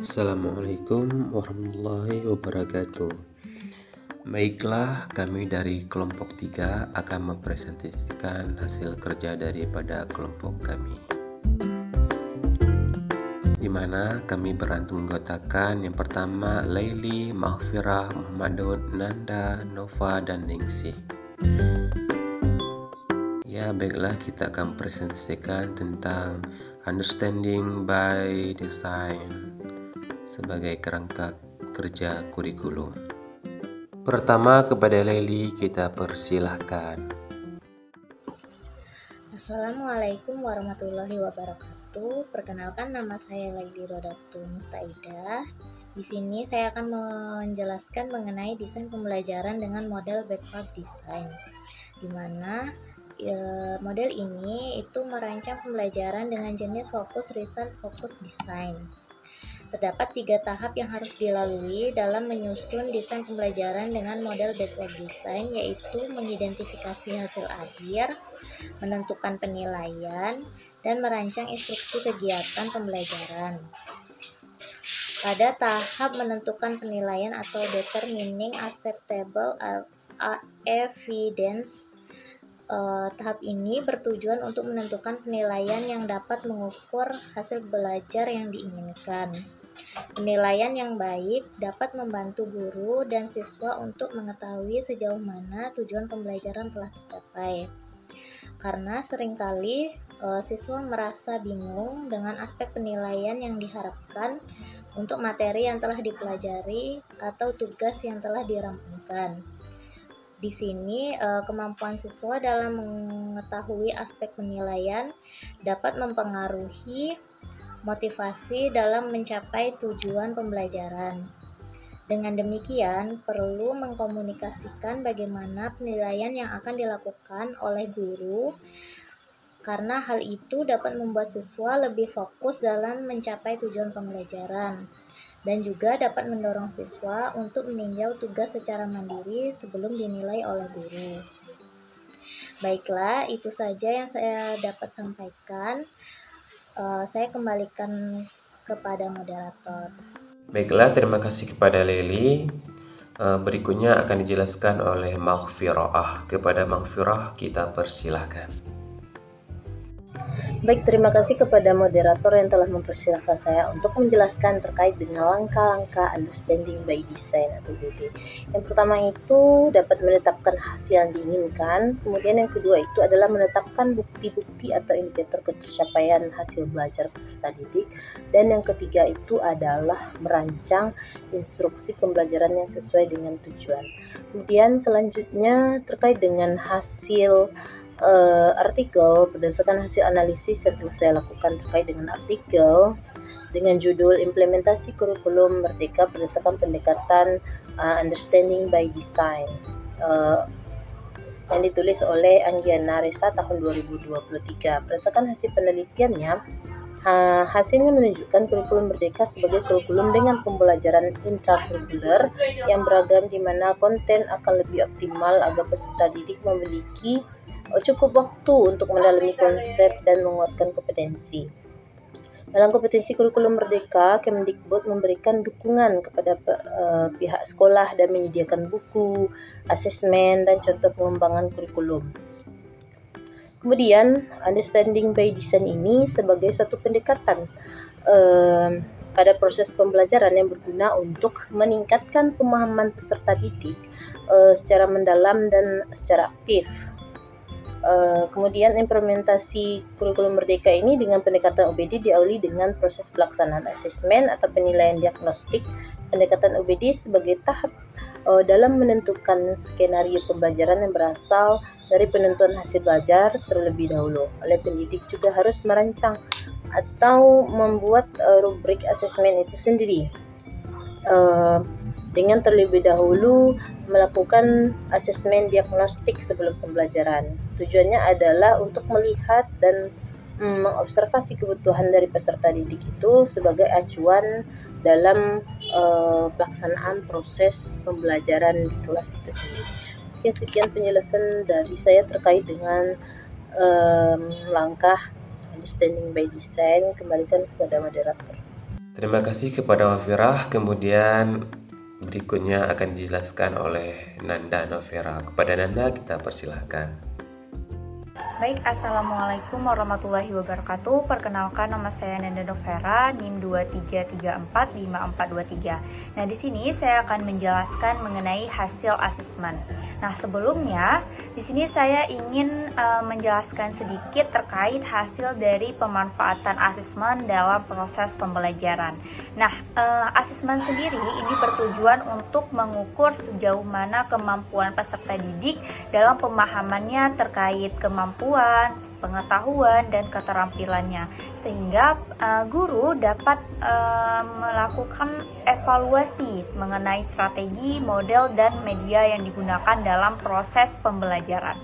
Assalamualaikum warahmatullahi wabarakatuh. Baiklah, kami dari kelompok 3 akan mempresentasikan hasil kerja daripada kelompok kami, di mana kami menggotakan yang pertama Laili, Mahfirah, Muhammadun, Nanda, Nova, dan Ningsih. Ya, baiklah, kita akan presentasikan tentang understanding by design sebagai kerangka kerja kurikulum. Pertama, kepada Laili kita persilahkan. Assalamualaikum warahmatullahi wabarakatuh. Perkenalkan, nama saya Laili Rodatu Mustaidah. Di sini saya akan menjelaskan mengenai desain pembelajaran dengan model backward design, di mana model ini itu merancang pembelajaran dengan jenis fokus, result, fokus, design. Terdapat 3 tahap yang harus dilalui dalam menyusun desain pembelajaran dengan model backward design, yaitu mengidentifikasi hasil akhir, menentukan penilaian, dan merancang instruksi kegiatan pembelajaran. Pada tahap menentukan penilaian atau determining acceptable evidence, tahap ini bertujuan untuk menentukan penilaian yang dapat mengukur hasil belajar yang diinginkan. Penilaian yang baik dapat membantu guru dan siswa untuk mengetahui sejauh mana tujuan pembelajaran telah tercapai. Karena seringkali siswa merasa bingung dengan aspek penilaian yang diharapkan untuk materi yang telah dipelajari atau tugas yang telah dirampungkan. Di sini kemampuan siswa dalam mengetahui aspek penilaian dapat mempengaruhi motivasi dalam mencapai tujuan pembelajaran. Dengan demikian, perlu mengkomunikasikan bagaimana penilaian yang akan dilakukan oleh guru, karena hal itu dapat membuat siswa lebih fokus dalam mencapai tujuan pembelajaran, dan juga dapat mendorong siswa untuk meninjau tugas secara mandiri sebelum dinilai oleh guru. Baiklah, itu saja yang saya dapat sampaikan. Saya kembalikan kepada moderator. Baiklah, terima kasih kepada Laili. Berikutnya akan dijelaskan oleh Mahfirah. Kepada Mahfirah kita persilahkan. Baik, terima kasih kepada moderator yang telah mempersilahkan saya untuk menjelaskan terkait dengan langkah-langkah understanding by design atau UD. Yang pertama itu dapat menetapkan hasil yang diinginkan, kemudian yang kedua itu adalah menetapkan bukti-bukti atau indikator pencapaian hasil belajar peserta didik, dan yang ketiga itu adalah merancang instruksi pembelajaran yang sesuai dengan tujuan. Kemudian selanjutnya terkait dengan hasil artikel, berdasarkan hasil analisis yang telah saya lakukan terkait dengan artikel dengan judul Implementasi Kurikulum Merdeka berdasarkan pendekatan Understanding by Design, yang ditulis oleh Anggiana Resa tahun 2023. Berdasarkan hasil penelitiannya, hasilnya menunjukkan kurikulum merdeka sebagai kurikulum dengan pembelajaran intrakurikuler yang beragam, di mana konten akan lebih optimal agar peserta didik memiliki cukup waktu untuk mendalami konsep dan menguatkan kompetensi. Dalam kompetensi kurikulum merdeka, Kemdikbud memberikan dukungan kepada pihak sekolah dan menyediakan buku, asesmen, dan contoh pengembangan kurikulum. Kemudian, understanding by design ini sebagai suatu pendekatan pada proses pembelajaran yang berguna untuk meningkatkan pemahaman peserta didik secara mendalam dan secara aktif. Kemudian implementasi kurikulum merdeka ini dengan pendekatan OBD diawali dengan proses pelaksanaan asesmen atau penilaian diagnostik. Pendekatan OBD sebagai tahap dalam menentukan skenario pembelajaran yang berasal dari penentuan hasil belajar terlebih dahulu. Oleh pendidik juga harus merancang atau membuat rubrik asesmen itu sendiri, dengan terlebih dahulu melakukan asesmen diagnostik sebelum pembelajaran. Tujuannya adalah untuk melihat dan mengobservasi kebutuhan dari peserta didik itu sebagai acuan dalam pelaksanaan proses pembelajaran di kelas itu sendiri. Mungkin sekian penjelasan dari saya terkait dengan langkah understanding by design. Kembalikan kepada moderator. Terima kasih kepada Wafirah. Kemudian berikutnya akan dijelaskan oleh Nanda Novera. Kepada Nanda kita persilahkan. Baik, Assalamualaikum warahmatullahi wabarakatuh. Perkenalkan, nama saya Nanda Novera, NIM 23345423. Nah, di sini saya akan menjelaskan mengenai hasil asesmen. Nah, sebelumnya di sini saya ingin menjelaskan sedikit terkait hasil dari pemanfaatan asesmen dalam proses pembelajaran. Nah, asesmen sendiri ini bertujuan untuk mengukur sejauh mana kemampuan peserta didik dalam pemahamannya terkait kemampuan, pengetahuan, dan keterampilannya, sehingga guru dapat melakukan evaluasi mengenai strategi, model, dan media yang digunakan dalam proses pembelajaran.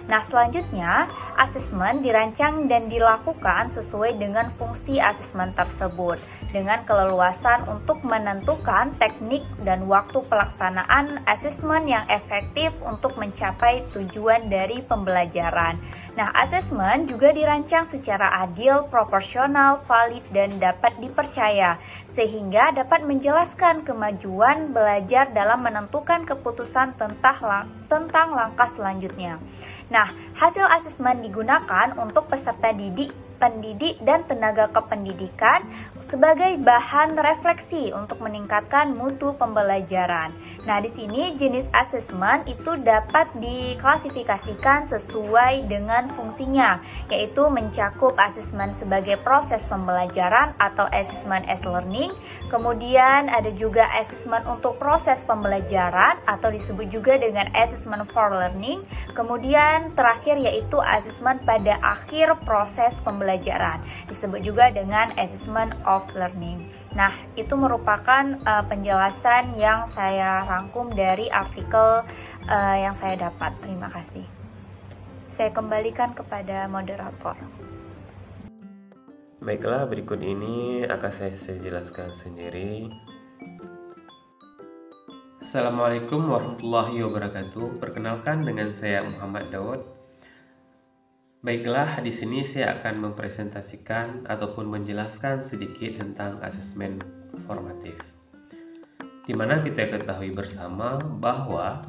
Nah, selanjutnya, asesmen dirancang dan dilakukan sesuai dengan fungsi asesmen tersebut, dengan keleluasan untuk menentukan teknik dan waktu pelaksanaan asesmen yang efektif untuk mencapai tujuan dari pembelajaran. Nah, asesmen juga dirancang secara adil, proporsional, valid, dan dapat dipercaya, sehingga dapat menjelaskan kemajuan belajar dalam menentukan keputusan tentang langkah selanjutnya. Nah, hasil asesmen digunakan untuk peserta didik, pendidik, dan tenaga kependidikan sebagai bahan refleksi untuk meningkatkan mutu pembelajaran. Nah, di sini jenis asesmen itu dapat diklasifikasikan sesuai dengan fungsinya, yaitu mencakup asesmen sebagai proses pembelajaran atau asesmen as learning, kemudian ada juga asesmen untuk proses pembelajaran atau disebut juga dengan asesmen for learning, kemudian terakhir yaitu asesmen pada akhir proses pembelajaran, disebut juga dengan assessment of learning. Nah, itu merupakan penjelasan yang saya rangkum dari artikel yang saya dapat. Terima kasih. Saya kembalikan kepada moderator. Baiklah, berikut ini akan saya jelaskan sendiri. Assalamualaikum warahmatullahi wabarakatuh. Perkenalkan, dengan saya Muhammad Daud. Baiklah, di sini saya akan mempresentasikan ataupun menjelaskan sedikit tentang asesmen formatif. Di mana kita ketahui bersama bahwa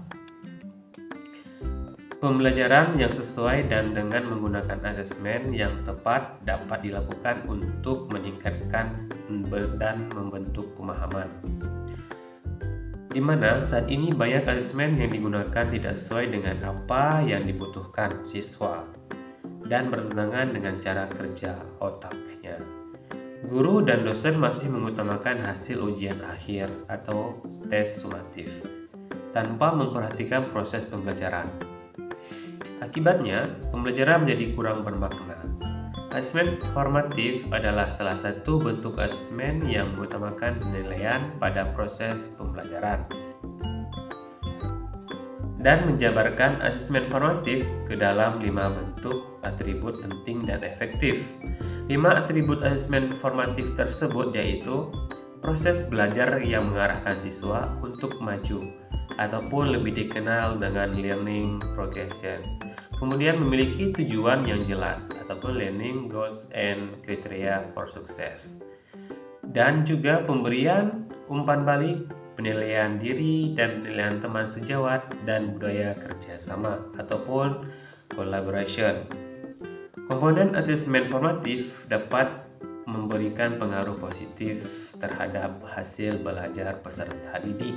pembelajaran yang sesuai dan dengan menggunakan asesmen yang tepat dapat dilakukan untuk meningkatkan dan membentuk pemahaman. Di mana saat ini banyak asesmen yang digunakan tidak sesuai dengan apa yang dibutuhkan siswa dan bertentangan dengan cara kerja otaknya. Guru dan dosen masih mengutamakan hasil ujian akhir atau tes sumatif tanpa memperhatikan proses pembelajaran. Akibatnya, pembelajaran menjadi kurang bermakna. Asesmen formatif adalah salah satu bentuk asesmen yang mengutamakan penilaian pada proses pembelajaran dan menjabarkan asesmen formatif ke dalam 5 bentuk atribut penting dan efektif. 5 atribut asesmen formatif tersebut yaitu proses belajar yang mengarahkan siswa untuk maju ataupun lebih dikenal dengan learning progression. Kemudian memiliki tujuan yang jelas ataupun learning goals and criteria for success. Dan juga pemberian umpan balik, penilaian diri dan penilaian teman sejawat, dan budaya kerjasama ataupun collaboration. Komponen asesmen formatif dapat memberikan pengaruh positif terhadap hasil belajar peserta didik.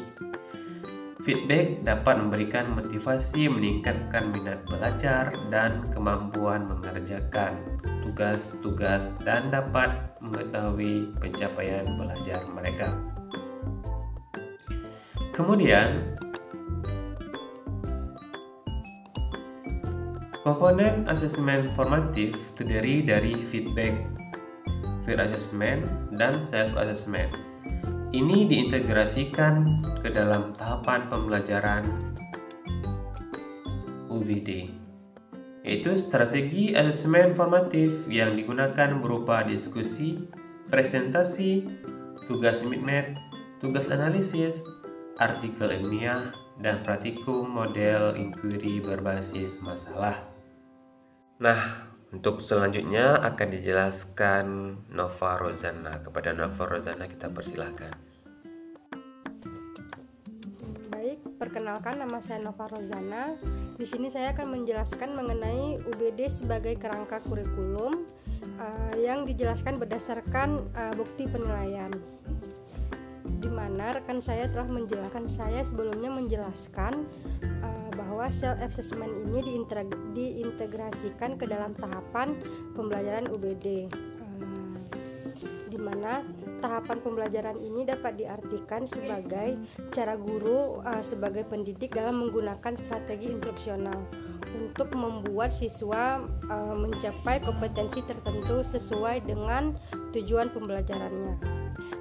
Feedback dapat memberikan motivasi, meningkatkan minat belajar dan kemampuan mengerjakan tugas-tugas, dan dapat mengetahui pencapaian belajar mereka. Kemudian, komponen asesmen formatif terdiri dari feedback, peer assessment, dan self-assessment. Ini diintegrasikan ke dalam tahapan pembelajaran UBD, yaitu strategi asesmen formatif yang digunakan berupa diskusi, presentasi, tugas midmat, tugas analisis, artikel ilmiah, dan praktikum model inquiry berbasis masalah. Nah, Untuk selanjutnya akan dijelaskan Nova Rozana. Kepada Nova Rozana kita persilahkan. Baik, perkenalkan nama saya Nova Rozana. Di sini saya akan menjelaskan mengenai UBD sebagai kerangka kurikulum yang dijelaskan berdasarkan bukti penilaian. Di mana rekan saya telah menjelaskan, saya sebelumnya menjelaskan bahwa self assessment ini diintegrasikan ke dalam tahapan pembelajaran UBD, di mana tahapan pembelajaran ini dapat diartikan sebagai cara guru sebagai pendidik dalam menggunakan strategi instruksional untuk membuat siswa mencapai kompetensi tertentu sesuai dengan tujuan pembelajarannya,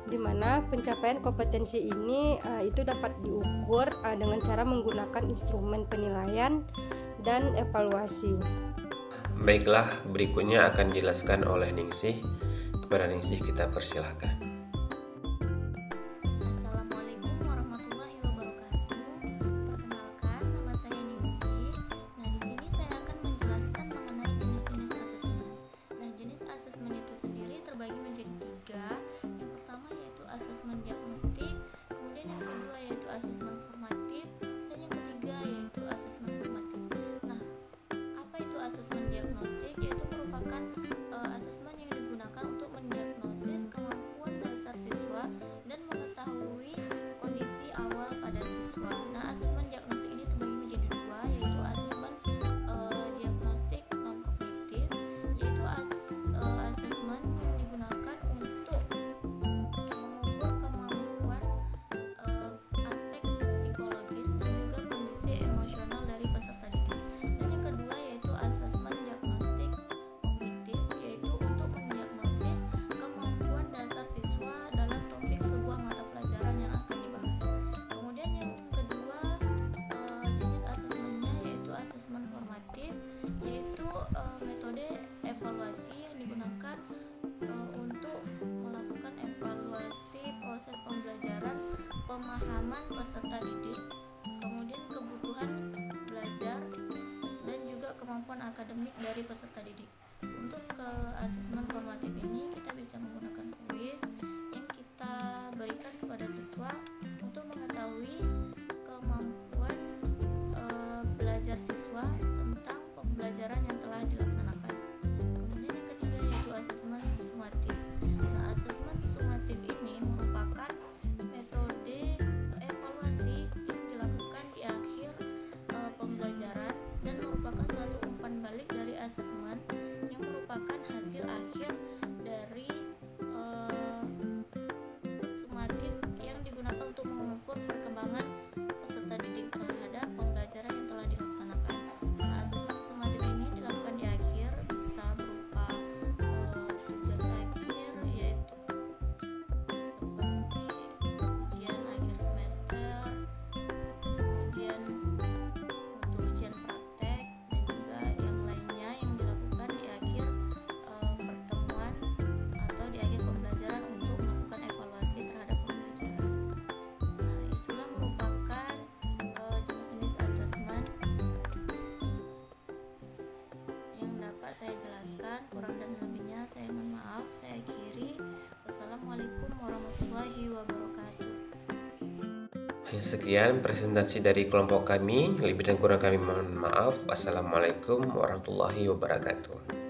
di mana pencapaian kompetensi ini itu dapat diukur dengan cara menggunakan instrumen penilaian dan evaluasi. Baiklah, berikutnya akan dijelaskan oleh Ningsih. Kepada Ningsih kita persilahkan. Assalamualaikum warahmatullahi wabarakatuh. Perkenalkan, nama saya Ningsih. Nah, di sini saya akan menjelaskan mengenai jenis-jenis asesmen. Nah, jenis asesmen itu sendiri terbagi menjadi 3. Yang pertama yaitu asesmen diagnostik, kemudian yang kedua yaitu asesmen formatif, dan yang ketiga yaitu asesmen formatif. Nah, apa itu asesmen diagnostik? Yaitu merupakan asesmen yang digunakan untuk mendiagnosis kemampuan dasar siswa dan mengetahui kondisi awal pada siswa. Nah, asesmen diagnostik ini terbagi menjadi 2, yaitu asesmen diagnostik non kognitif, yaitu asesmen yang digunakan untuk mengukur kemampuan aspek psikologis dan juga kondisi emosional dari peserta didik. Dan yang kedua yaitu asesmen diagnostik kognitif, yaitu untuk mendiagnosis kemampuan dasar siswa dalam topik sebuah mata pelajaran yang akan dibahas. Kemudian yang kedua jenis asesmennya yaitu asesmen formatif, yaitu metode evaluasi yang digunakan untuk melakukan evaluasi proses pembelajaran, pemahaman peserta didik, kemudian kebutuhan belajar, dan juga kemampuan akademik dari peserta didik. Untuk ke asesmen formatif ini kita bisa menggunakan kuis yang kita berikan kepada siswa untuk mengetahui kemampuan belajar siswa tentang pembelajaran yang telah dilaksanakan. Kemudian yang ketiga yaitu asesmen sumatif. Nah, asesmen sumatif ini merupakan metode evaluasi yang dilakukan di akhir pembelajaran dan merupakan suatu umpan balik dari asesmen yang merupakan hasil akhir dari sumatif yang digunakan untuk mengukur perkembangan peserta didik terhadap pembelajaran yang telah dilaksanakan. Nah, asesmen sumatif ini dilakukan di akhir, bisa berupa tugas akhir, yaitu seperti ujian akhir semester, kemudian untuk ujian praktek, dan juga yang lainnya yang dilakukan di akhir pertemuan atau di akhir pembelajaran untuk melakukan evaluasi terhadap pembelajaran. Nah, itulah merupakan jenis-jenis asesmen yang dapat saya jelaskan. Kurang dan lebihnya saya mohon maaf. Saya akhiri. Wassalamualaikum warahmatullahi wabarakatuh. Hanya sekian presentasi dari kelompok kami. Lebih dan kurang kami mohon maaf. Wassalamualaikum warahmatullahi wabarakatuh.